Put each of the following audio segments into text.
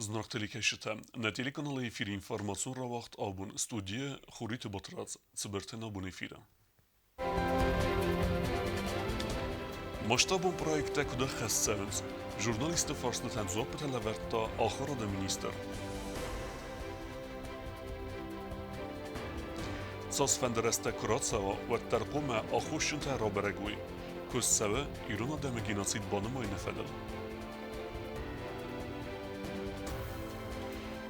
Знак телекешите. На телеканале эфир информацион равахт абун студия Хурит Батрац цибертен абун эфира. Масштабон проекта куда хасцевенс. Журналисты фарсны танзоп бетелеверта ахара да министр. Цас фендересте Курацава و الترقم أخوشن ترابرگوی کس سوه ایران دم گیناسید بانمای نفدل.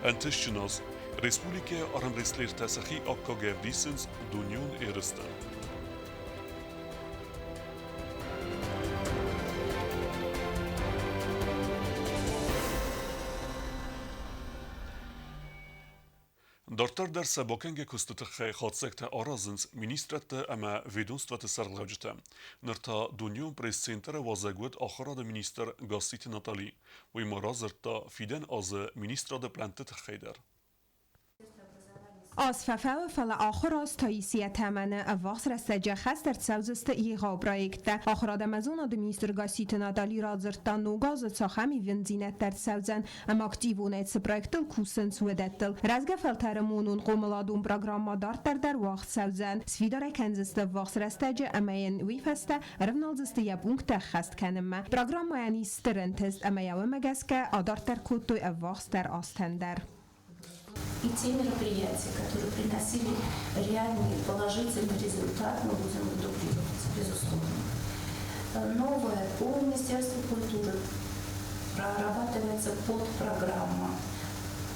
انتشناز Respublike arandresler tasahi akka gevdisens dunyon eristan. Дартар در سباکنگ کستتخ خادسکت آرازنس ministrette اما ведомствата сарлавжите. Нырта дуньон пресс-центра вазагует ахарад министр Гасити Натали. Уймаразырта фиден аз министрада плантет خیدر. Asfafau fala آخراس تاییسیه تمنه اواخس رستجه خست در تسوزست ایغا برایکته آخراد مزون آد مینیستر گاسیت نادالی رازرتان نوگاز تاخمی ونزینت در تسوزن اما اکتیوونیت سپرایکتل کوسن سودتل رزگه فلترمونون قوملادون پروگرام دارت در واخت تسوزن سفیدار کنزست واخس رستجه اما این ویفسته رفنالزست یبونگ تخست کنم پروگرام یعنی سترنتست اما یوه مگسکه آدارت در کتوی اواخس در آستندر И те мероприятия, которые приносили реальный положительный результат, мы будем дублировать, безусловно. Новое по Министерству культуры прорабатывается подпрограмма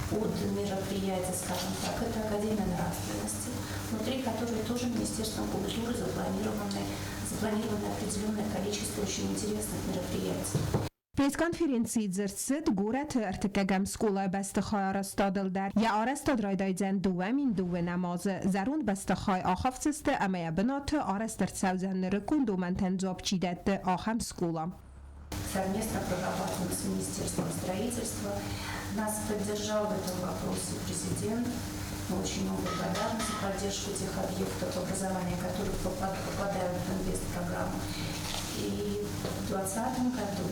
под мероприятия, скажем так, это Академия нравственности, внутри которой тоже Министерством культуры запланировано определенное количество очень интересных мероприятий. Presskonferencji zertsyd góret ارتکگم سکولا بستخوای آرستادل در یا آرستاد رایدایزن دوامین دو نماز زرون بستخوای آخافتست اما یا بنات آرستر تسوزن رکون دو منتن زوب چیدت آخم سکولا. Совместно прорабатываем с Министерством строительства. Нас поддержал в этом вопросе президент. Мы очень много благодарны за поддержку тех объектов образования, которые попадают в инвестпрограмму. И в 2020 году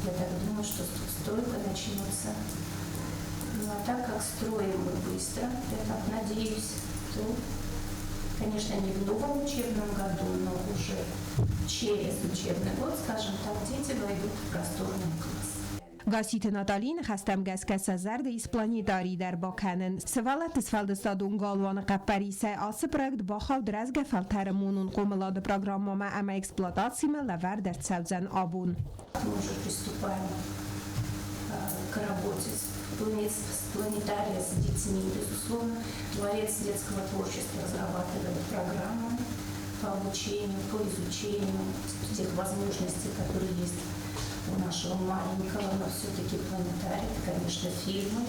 я так думаю, что стройка начнется. Ну а так как строим мы быстро, я так надеюсь, то, конечно, не в новом учебном году, но уже через учебный год, скажем так, дети войдут в просторный класс. گاسیت ناتالین خستم گسکس زرد ایسپلانی داری در باکنن سوالت اسفالدستادون گالوان قپریسه آس پروژه باخاو درزگ فلترمونون قوملاد پروگرام ما اما эксплуатациям лавар در تسوزن آبون. Мы уже приступаем к работе с планетарием, с детьми. Безусловно, Дворец детского творчества разрабатывает программу по обучению, по изучению тех возможностей, которые есть у нашего маленького, но все-таки планетарий, это, конечно, фильмы.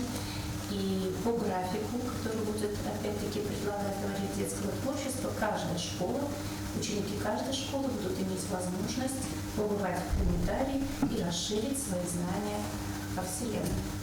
И по графику, который будет, опять-таки, предлагать Дворец детского творчества, каждая школа, ученики каждой школы будут иметь возможность побывать в планетарии и расширить свои знания о Вселенной.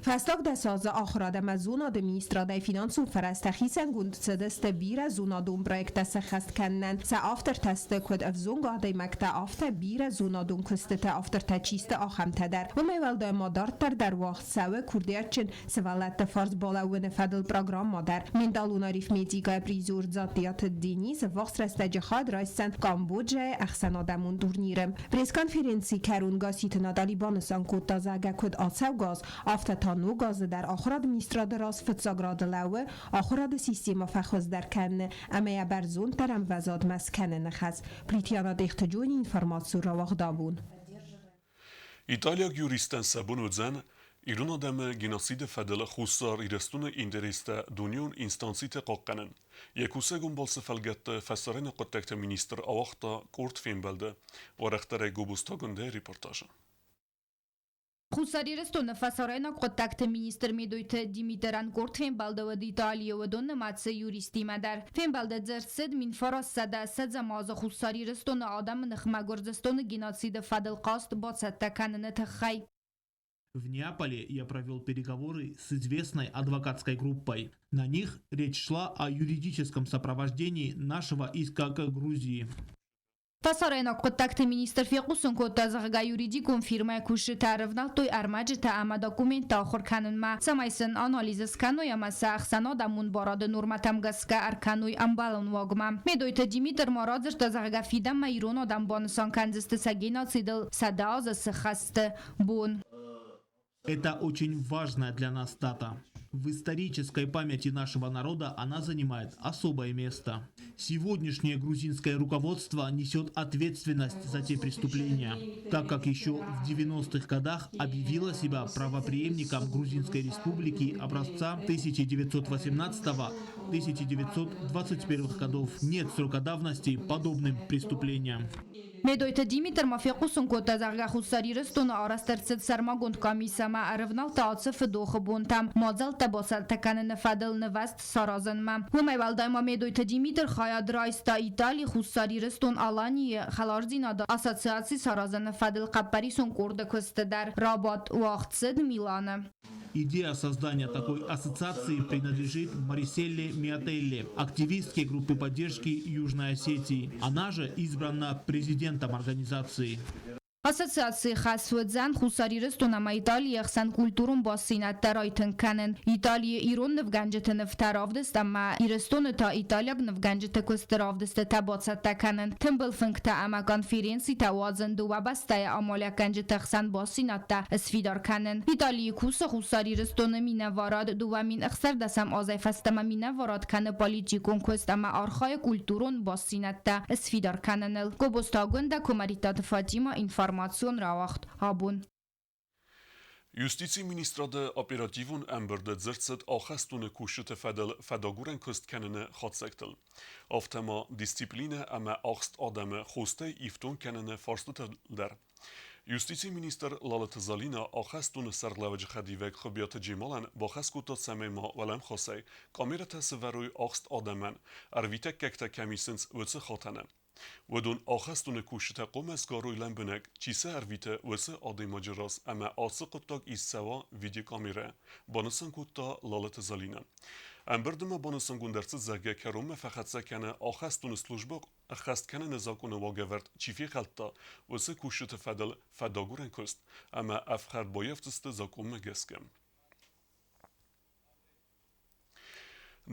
Fastag da saza akhrada mazuna de ministrada finansu farastachisen gund cedeste bira zuna dum projekta se khast kennen sa after teste kod avzunga de makta after bira zuna dum kustete after tachiste akham teder و میول de madartar در وقت سوه کردیرچن سوالت فرض بالا و نفدل پروگرام مادر من دالونا ریفمیتیگا پریزور ذاتیات دینی س وقت رستج خاد رایسن کامبوجه اخسن آدمون دورنیرم پریس کنفرانسی کرون گاسیت نادالی بانسان کد تازگه کد آسو گاز after نوگاز در آخراد میستراد راست فتزاگراد لوه آخراد سیستم فخوز در کن اما یا برزون ترم وزاد مسکن نخز پریتیانا دیختجون اینفرماسیون را وقدابون İtalya Gürcistan sabun özen İran adamı genocide fedel خصار İrestun inderiste dunyon instansite qaqqanen. Yakuse gumbalse felget fesarene qattekte minister avaqta kort filmbelde و رختره گوبوستاگنده reportajı. Хусарирестон фасарена контакт министр медойт Димитран Корт фембалда в Италия в дон маце юристи мадар фембалда зерсед мин фарас сада сад маз хусарирестон адам нахмагорзестон геноцида фадел каст бацаттаканне тхай. В Неаполе я провел переговоры с известной адвокатской группой. На них речь шла о юридическом сопровождении нашего иска к Грузии. Фасарена контакты министр фиқусын кота зага юридикум фирма куши тарвнал той армаджи та ама документ ахор канун ма самайсын анализис кануй ама сахсано дамун барад норматам гаска аркануй амбалун вагма медойта Димитр Марадзер та зага фидам ма ирон адам бансан канзисты сагина цидл садаза сахаст бун. Это очень важная для нас дата. В исторической памяти нашего народа она занимает особое место. Сегодняшнее грузинское руководство несет ответственность за те преступления, так как еще в 90-х годах объявило себя правопреемником Грузинской республики образца 1918-1921 годов. Нет срока давности подобным преступлениям. Медойта Димитр мафиқусын кота зага хусари рыстон арастерцет сармагунд комиссама арвнал таатсы фидохы бунтам мазал табасал таканын фадыл неваст саразынма. Хумай валдайма медойта Димитр хаяд райста Итали хусари рыстон Алании халарзинада ассоциации саразын фадыл каппарисон курда кыстыдар Рабат Уахтсид Милана. Идея создания такой ассоциации принадлежит Мариселле Миотелле, активистке группы поддержки Южной Осетии. Она же избрана президентом организации. Ассоциации хасвдзан хусари рыстонама Италия хсан культурун басинат тарайтын канен. Италия ирон невганжетын втаравдыст, ама ирыстон та Италия невганжеты кустаравдыст табацатта канен. Тымбыл фынкта ама конференции тавазын дуа бастая амаля ганжеты хсан басинатта сфидар канен. Италия куса хусари рыстоны мина варад дуа мин ахсар дасам азай фастама мина варад каны политикун куст, ама архай культурун басинатта сфидар каненел. Гобостагунда Комаритат Фатима информация. Justitie ministra de operatiivun emberde zertzet achastune kushete fedaguren kust kennene chatsektel. Auf tema discipline ama achst adame khoste iftun kennene farstetel der. Justitie minister Lalet Zalina achastune serlavej khadivek khobiat Jemalan ba khaskutat samema walam khosay kamerata severoy achst adaman arvitek kekta kamisens wetse khatane. ودون آخستون کوشت قوم اسکاروی لنبنک چیسه ارویته وسه آدی مجراس اما آسه قطاق ایس سوا ویدیو کامیره بانسان کتا لالت زالینه امبردما بانسان گندرس زگه کروم فقط سکنه آخستون سلوجباق اخست کنه نزاکون واگورد چیفی خلطا وسه کوشت فداگورن کست اما افخر بایفتست زاکوم گسکم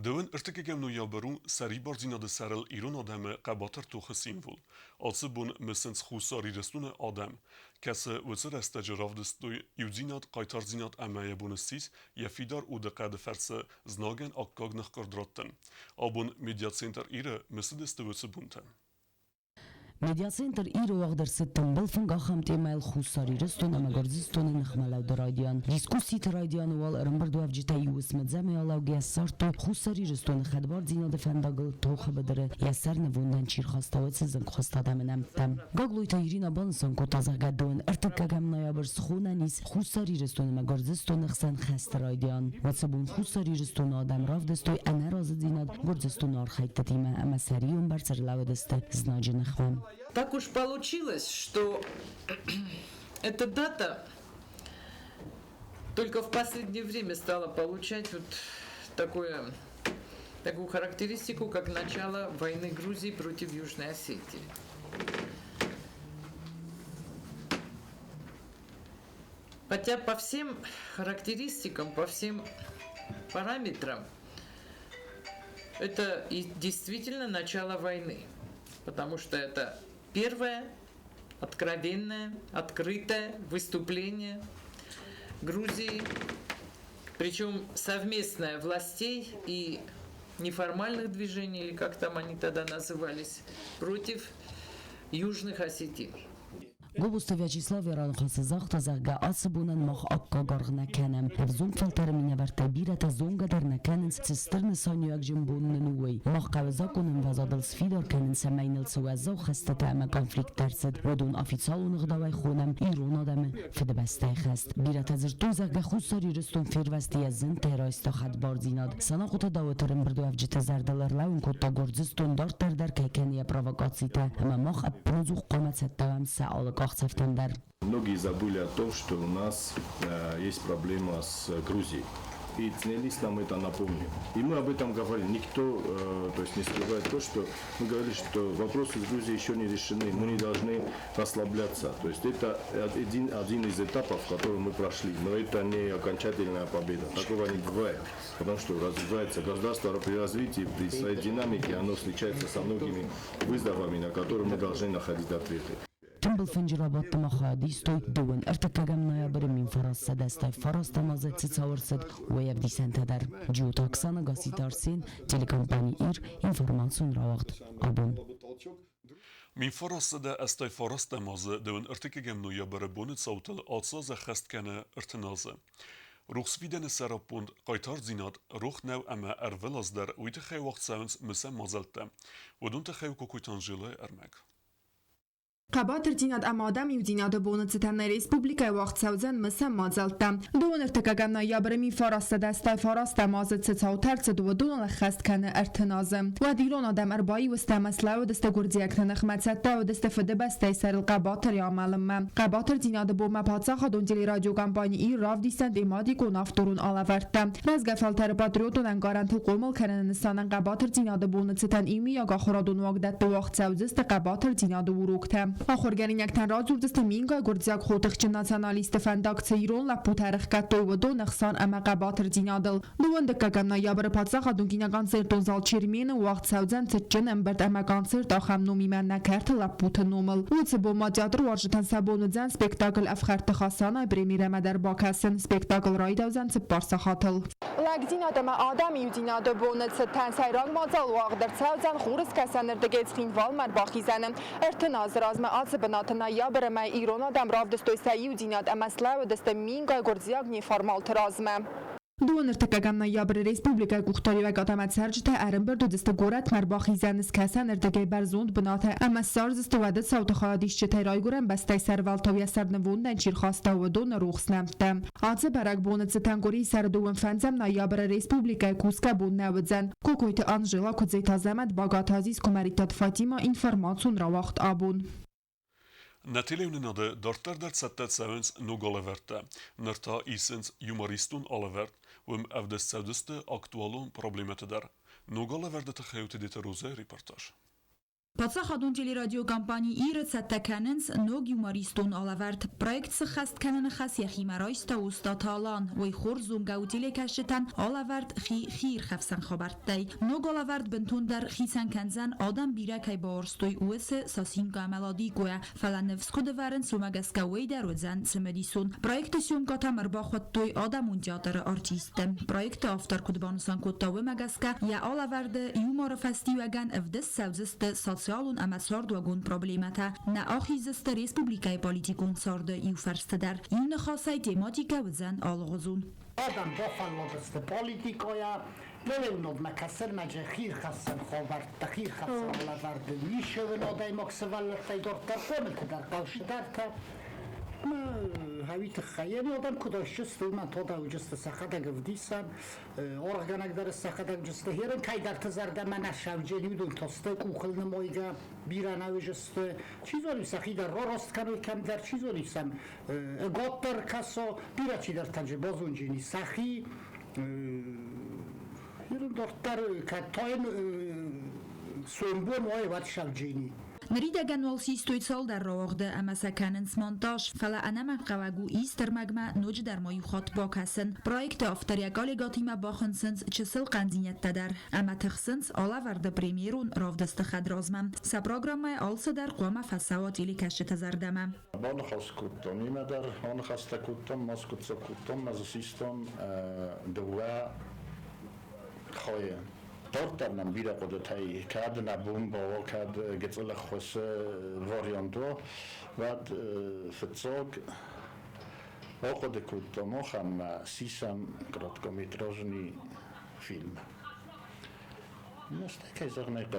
Dövün ırtıkegem noyaberun seri barzina de serel iron adamı qabatır toxı simvol. Alsı bun mesens xusari restune adam. Kese vese restaje ravdestoy yuzinat qaytarzinat amaya bunesis ya fidar u deqade ferse znagen akkag nıhkardrotten. Abun media center ire mesedeste vese bunten. ميديا سنتر إيرو وقدر ستن بالفنقا خامتي مايل خوصاري رستون أما قرزستون نخملاو دراديان ديسكوسي تراديان وال ارمبردو افجيتا يوس مدزامي علاو گيسارتو خوصاري رستون خدبار زينا دفنداقل توخ بدره يسر نفوندن چير خواستاوت سزن خواستاد امنم تم قاقلوي تا يرينا بانسان كو تازا قدون ارتكاقم نايابر سخونا نيس خوصاري رستون أما قرزستون نخسن خست راديان واتسابون خوصاري رستون آدم راف دستوي انا راز ديناد قرزستون آرخايت تتيمه أما سريون برسر لاو دسته زناج نخوام Так уж получилось, что эта дата только в последнее время стала получать вот такую характеристику, как начало войны Грузии против Южной Осетии. Хотя по всем характеристикам, по всем параметрам, это и действительно начало войны, потому что это первое, откровенное, открытое выступление Грузии, причем совместное властей и неформальных движений, или как там они тогда назывались, против южных осетин. Гобусто Вячеслав Яранхас захта зага асбунан мах akka gargna kenem evzun filter mine verte biret zonga der nekenen cistern sanyak jimbun nuway mach qawzakunun vazadal sfidar kenen semaynel suwazo khastat ama konflikt tersid ودون افیسالون غداوی خونم ایران آدم فده بسته خست بیرت از تو زگه خساری رستون فیروستی از زن ترایستا خد بارزیناد سنا خود داوترم بردو افجت زردلر لون کتا گرزستون دار در کیکنی پرووکاسیته اما مخ ابنزو قامت ستوام سال Многие забыли о том, что у нас есть проблема с Грузией. и ценилистам это напомним. И мы об этом говорили. Никто то есть не скрывает то, что мы говорили, что вопросы с Грузией еще не решены. Мы не должны расслабляться. То есть это один из этапов, который мы прошли. Но это не окончательная победа. Такого не бывает. Потому что развивается государство при развитии, при своей динамике, оно встречается со многими вызовами, на которые мы должны находить ответы. Тимбл финджирабат махадистой дуэн артакагам ноябрь минфарас садастай фарас тамазет цицаурсад уяв дисентадар джут Оксана Гаситарсин телекомпания ир информацион равагд абун. Minfarasada estaj farastamazı dövün ırtıkegem noyabara bonut sautal alsaza xestkene ırtınaza. Ruxvidene serapund qaytar zinat ruх nev ama ervelazder uyte xey vaqt savns müse mazelte. ودونت xey kokuytanjile ermek. Qabatır dinad amadam yudinad bonutsetan respublika vaqt savzan misam mazaltam. Doner takagan noyabr mi farasta dastay farasta mazet tsautar tsedودون خست کنه ارتنازم و دیلون آدم اربایی و استمسلا و دست گردیک نخمتسته و دست فده بسته سر القباطر یاملم قباطر دیناد بو مپاتسا خدون جلی رادیو کمپانی ای راف دیستند ایمادی کو نافتورون آلاورتم رزگ فلتر پاتریوتون انگارنت قومل کنن نسانن قباطر دیناد بونتستن ایمی یا گاخرادون وقت وقت سوزست قباطر دیناد وروکتم آخرگرین یکتن رازور دست مینگا گردزیک خوتخچ ناسیونالیست فنداکس ایرون لپو ترخکت و دو نخسان اما قباطر دینادل دوون دکگم نایابر پاتسا خدون گینگان سرتون زال چرمین وقت سوزن تجن امبرد اما گانسرت آخم نومی من نکرت لپوت نومل وچ بو مادیادر وارجتن سبون زن سپیکتاکل افخرت خاصانای پریمیر مدر باکسن سپیکتاکل رای دوزن سپارسا خاطل لگزین آدم آدم یودین آدم بونت ستن سیران مازال واقع در سوزن خورس کسان اردگیت خینوال مر باخی زنم ارتناز رازم آز بنات نایابر ما ایران آدم راف دستوی سیو دیناد امسلا و دست مینگای گرزیاگ نی فرمال ترازمه دوون ارتکگم نایابر ریسپوبلیکای گوختاری و گاتامت سرجته ارنبر دو دست گورت مرباخی زنس کسان ارتگی برزوند بناته اما سارز استوادت سوت خادیش چه رای گورن بسته سروالتاوی سرنووندن چیر خواسته و دون روخس نمتم آزه برگ بونت ستنگوری سر دوون فنزم نایابر ریسپوبلیکای کوسکا بون نودزن کوکویت آنجلا کدزیتا زمد باگاتازیز کمریتات فاطیما اینفرماتسون را وقت آبون Natelevnen hadden dorter dat settet savens nog aleverte. Nerta isens humoristun alevert, wem af de zuideste actualon problemete der. Nog aleverde te geute dit roze reportage. Պատսա խադուն ջելի ռադիո կամպանի իրը ցատականենց նոգ յումորիստուն ալավարտ պրոյեկտ սխաստ կանն խաս ಯխիմարայստա ուստաթալան ոյ խոր զունգաուտիլե կաշտան ալավարտ խիր խավսան խաբարտay նոգ ալավարտ բնտուն դար խիսան կանզան ադամ բիրակայ բորստոյ ուեսը սասին կամալադի կոյա ֆալանևսկո դվարն սումագասկավեյ դարոզան սմեդիսուն պրոյեկտը սյուն կաթամր բախոտոյ ադամ ունջատը արտիստը պրոյեկտը ավտար կուդբանուսան կոտավը մագասկա յա ալավարդը յումորը ֆեստիվալան evdes savzeste Sozialun amasord wagun problemata na achizeste Respublikai politikun sorda iu farstadar iu khasay tematika wzan alghuzun آدم با فلادست پالیتیکایا نمیدونم مکسر مجخیر خستن خوابرد تخیر خستن ولورد میشه و نادای مکسول تیدار ترکمل که در قوش در تا هاویت خیلی آدم کداشست من تا دا وجست سخت گفدیسم ارگانک در سخت گفدیست هیرن که در تزرده من نشوجی میدون تاسته کوخل نمایگه بیرانه وجست چیزانی سخی در راست کنه کم در چیزانی سم گاتر کسا بیره چی در تنجه بازونجینی سخی هیرن دارتر که تاین سومبو مای وقت شوجینی Նրիդագան ոլսիստույց ալ դար ռողդը ամասականենց մոնտաժ ֆալա անամա qavagu իստր մագմա նոջ դարմոյու խոտ բոքասն պրոյեկտը ավտարյակալի գոտիմա բախնսնց չսլ qanzinetdə դար ամա թխսնց ալավարդը պրեմիերուն ռովդստը խադրոզմամ սա պրոգրամայ ալսը դար qoma ֆասավոտ իլի կաշտը զարդամա Բանը խասկուտոն իմա դար հան խաստակուտոն մասկուտսակուտոն մազսիստոն դուա խոյը Dortarnan bira qodetay kad nabum bawa kad getzela khos varianto vad fetsog oqodekut mokham sisam kratkometrajny film Nostak ezernek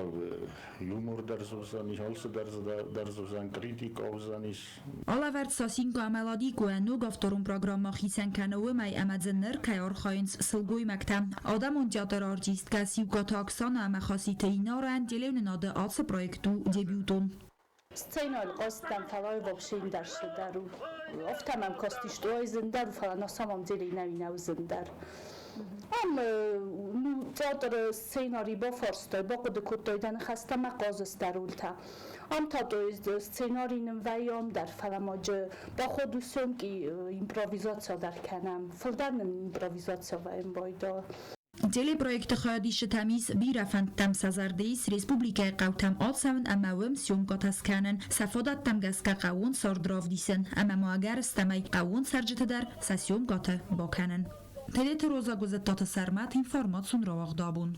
humor dar zozani also dar zozan kritik avzanis Alавард сосинко амалади куэнуг авторун программа хисен канавы май амадзеннер кайор хайнс сылгуй мактам Адамун театр артист касиу катаксана амахасите инаран делевнен ады алса проекту дебютон Сценал остан фалай вообще дару. Офтамам кости что изендар фала на самом деле навинау зендар. ام نو تاتر سیناری با فارستا با قد کتایدن خسته مقاز استرولتا ام تا دویز سیناری نویام در فلماجه با خودوسم که ایمپروویزاسیا در کنم فلدن ایمپروویزاسیا و ام بایدا Телепроект خادیش تمیز بیرفند تم سازردهیس ریسپوبلیکای قوتم آلسون اما وم سیوم گاتس کنن سفادت تم گسکا قوون ساردراف دیسن اما ماگر استمای قوون سرجت در سسیوم گاته با کنن تلیت روزا گذتات سرمت اینفارماتسون رو واقدابون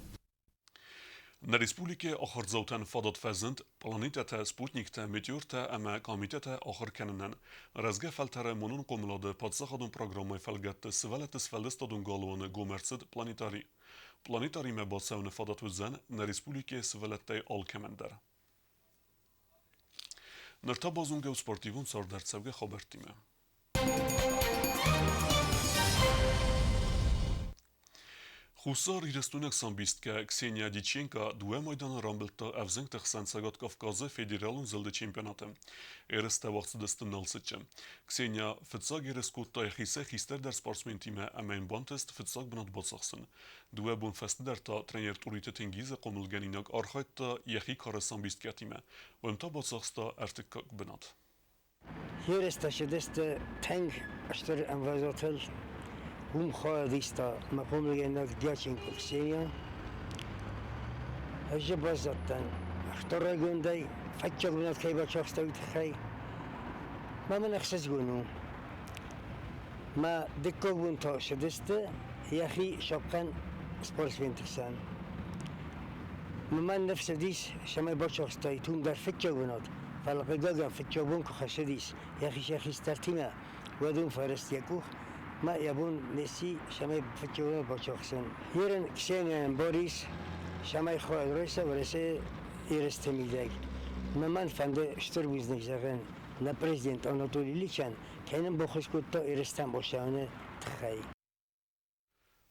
Na Respublike Achar zouten fadat fezend, planetete Sputnikte meteorte ama komitete Achar kenenen. Razge feltere monon komlade patsachadun programmai felgette sveletes feldestadun galvane gomerced planetari. Planetari me basevne fadat vezen, na Respublike svelette alkemender. Nërta bazun geu sportivun sar dertsevge khabertime. Խուսար իրստունեք սամբիստկա Քսենիա Դիչենկա դուե մայդանը ռամբլտա ավզենք տխսան սագատ Կավկազը ֆեդերալուն զլդը չեմպիոնատը։ Երստը վաղցը դստնալսը։ Քսենիա ֆծակ երսկուտա խիսե խիստեր դեր սպորտսմեն թիմը ամեն բանտեստ ֆծակ բնատ բացախսն։ Դուե բուն ֆեստդեր տա տրեներ տուրիտը թենգիզը կոմուլգանինակ արխայտա յեխի կարը սամբիստկա թիմը։ Ոմտա բացախստա արտիկ բնատ։ Երստը շդեստը թենք աշտր անվազոթել هم خواهدیستا مقام لگناک دیاچین ککسیان هجه بازدن اختار گوندای فکر گوند که با چاکستویت خی ما من اخساس گونو ما دکو گون تا شدسته یخی شاقن سپورس بینتکسان من نفس دیس شما با چاکستوی توم در فکر گوند فلقی گاگم فکر گون که خشدیس یخی شیخی سترتیمه ودون فارست یکوخ ما يبون نسي شماي فتشوا باشخصن يرن كسيان بوريس شماي خواد رئيسه ورسه يرستميدك من فند اشتر بيزنك زغن نا بريزيدنت اناتولي ليچن كاينن بخشكوتا يرستم باشانه تخي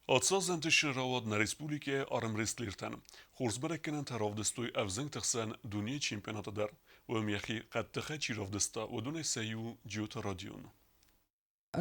Atsa şırawad na Respublike armrestlirten. Xorsberekenen taravdestoy avzeng txsan duniya çempionatı der. Ve miyaki qattıxa çiravdesta ve dune seyu Giota Radion.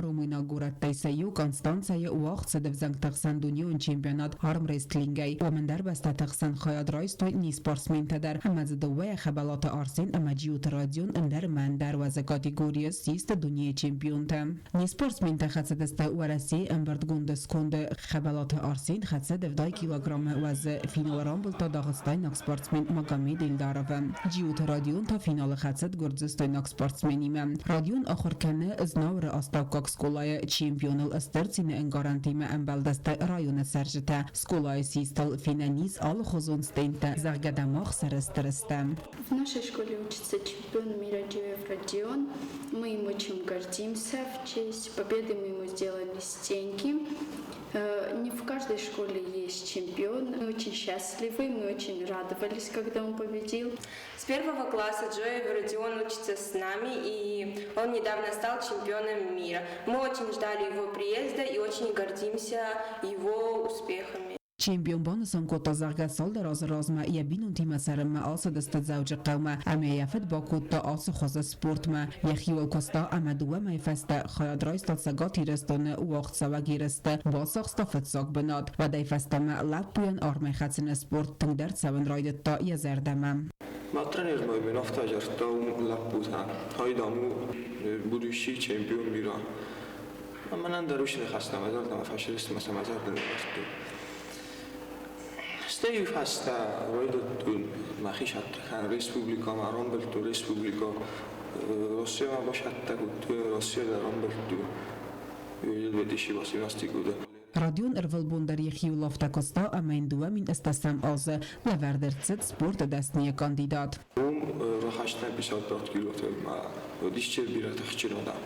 România Gurat Seiu, Constanțaie, Uaxță de vzang tăxan duniu în campionat arm wrestlingay. Omen der besta tăxan khayad raistoi ni sportsmente der. Hamaz de wea khabalata arsin ama Giota Radion under man der was a categorie sist dunia championte. Ni sportsmente khatsa desta warasi ambert gundes konde khabalata arsin khatsa de 2 kilogram was final rumble ta Dağıstan sportsmen Magomed Ildarov. Giota Radion ta final khatsa Gürcistan sportsmenime. Radion axırkanı iznavr astavka Skolaya çempionul stertsine en garantime en beldeste rayona serjete. Skolaya систал финаниз ал хозонстенте заргадамах сарастрастам. В нашей школе учится чемпион мира Джиев Родион. Мы им очень гордимся. В честь победы мы ему сделали стенки. Не в каждой школе есть чемпион. Мы очень счастливы, мы очень радовались, когда он победил. С первого класса Джоев Родион учится с нами, и он недавно стал чемпионом мира. Мы очень ждали его приезда и очень гордимся его успехами. چمپیون بانسان کوتا زرگه سال در آز رازمه یه بینون تیم سرم ما آس دست زوج قومه اما یفت با کوتا آس خوز سپورت ما یخی و کستا اما دوه میفسته خیاد رایستا سگاتی رستانه و وقت سوا گیرسته با ساخستا فتساک بناد و دی فسته ما لب بوین آرمه خدسن سپورت تنگ در سوان رایدت تا یه زردمه ما trener moj me naftajar ta laputa haydamı buduşi çempiyon mira ama nan daruş ne khasta mazar da fashilist mesela mazar da stay fasta roidotun maxishat khan respublika maron beltu respublika Rusya ma bashatta gut Rusya da ron beltu yedbetishi vasinastikuda رادیون ارول در یخی و لافتا کستا اما این دوه من استسم آزه لوردرتسد سپورت دستنی کاندیدات. راحشتن 54 کیلومتر ما دیشتر بیرات خچیرانم.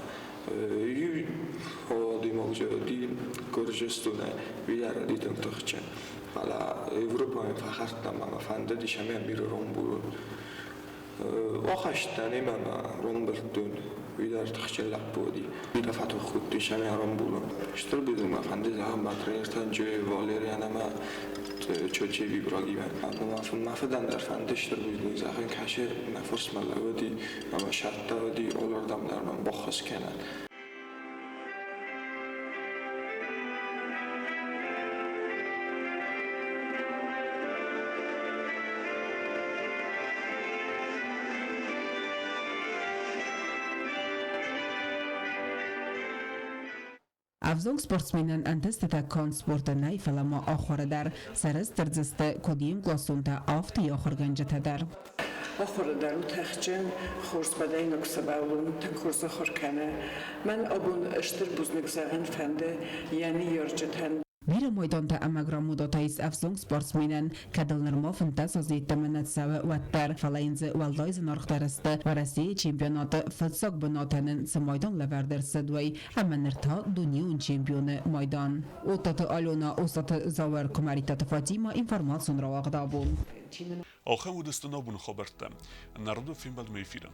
هادی موجودی گرجستونه بیار دیدم تخچن. حالا اروپا فخرتم ما فنده دیشمی میرم برون. آخشتن ما رومبرتون بیدار تخچل لبودی بیدا فتو خود دیشمی هرم بولم شتر بیدم افنده زهم باترینستان جوی والریانه ما چوچی بیبراگی من مفدن در فنده شتر بیدم زخم کشه نفس ملودی اما شرط ودی اولردم در من بخص کنن افزونگ سپورتسمنن انتست تکان سپورت نای فلما آخر در سرست ترزست کدیم گلاسون تا آفتی آخر گنجت در آخر درو تخجن خورس بدای نکس باولون تکورز خورکنه من آبون اشتر بوزنگ زغن فنده یعنی یارجتن بیر ميدان تا امگرام مداتایز افزونگ سپورتسمنن کدل نرمافن تسازید تمنت سوه و تر فلاینز والدایز نارخترست و رسی چمپیونات فلساق بناتنن سمایدان لوردر سدوی اما نرتا دنیون چمپیون ميدان اوتات آلونا اوستات زاور کماریتات فاتیما اینفرماسون را واقدابون آخه ودستنا بون خبرتم نردو فیلم بل میفیرم